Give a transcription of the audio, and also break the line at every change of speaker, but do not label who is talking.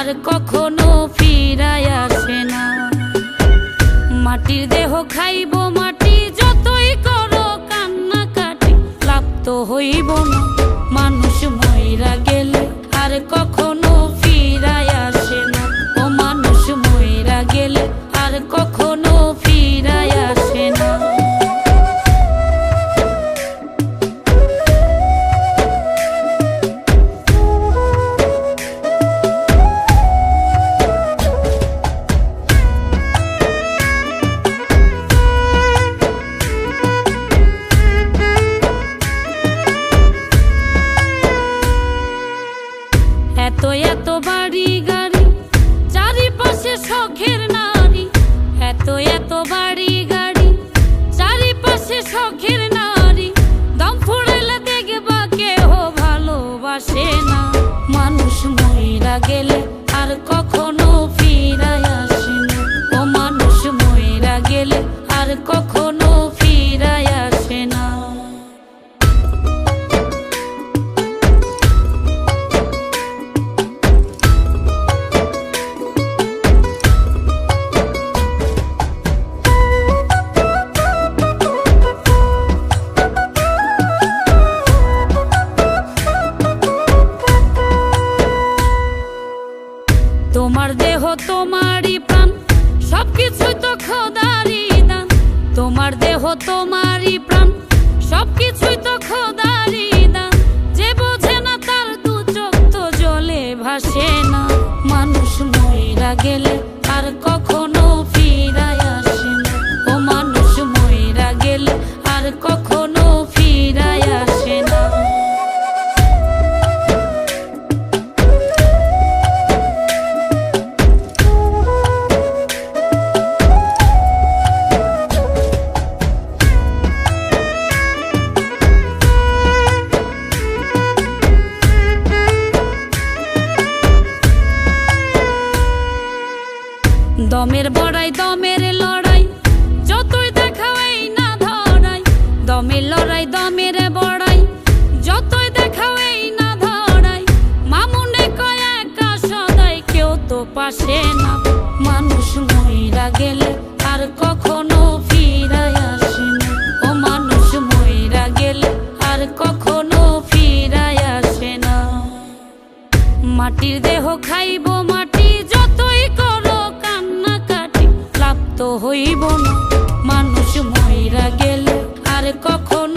আর কখনো ফিরায় আসে না। মাটির দেহ খাইব মাটি, যতই করো কান্নাকাটি লাভ তো হইব না। মানুষ মইরা গেলে আর কখনো ফিরায় আসে না। ও মানুষ মইরা গেলে আর কখনো ফিরায় আসে না। এত এত বাড়ি গাড়ি চারিপাশে শখের নারী, এত এত বাড়ি গাড়ি চারিপাশে শখের নারী, দম ফুরাইলে দেখবা কেহ ভালোবাসে না। মানুষ মইরা গেলে আর কখনো ফিরায় আসে না। ও মানুষ মইরা গেলে আর কখনো ফিরায় আসে না। তোমার দেহ তোমারই প্রাণ, সবকিছুই তো খোদারই দান। তোমার দেহ তোমারই প্রাণ, সবকিছুই তো খোদারই দান। যে বোঝে না তার দু চোখ তো জলে ভাসে না। মানুষ মইরা গেলে আর কখনো ফিরায় আসে না। ও মানুষ মইরা গেলে আর কখনো ফিরায় আসে না। দমের বড়াই দমের লড়াই, যতই দেখাও এই না ধরাই। দমের লড়াই দমের বড়াই, যতই দেখাও এই না ধরাই। মামুনে কয় একা সদাই, কেউ তো পাশে না। মানুষ মইরা গেলে আর কখনো ফিরায় আসে না। ও মানুষ মইরা গেলে আর কখনো ফিরায় আসে না। মাটির দেহ খাইব মাটি, যতই করো কান্নাকাটি লাভ তো হইব না। মানুষ মইরা গেলে আর কখনো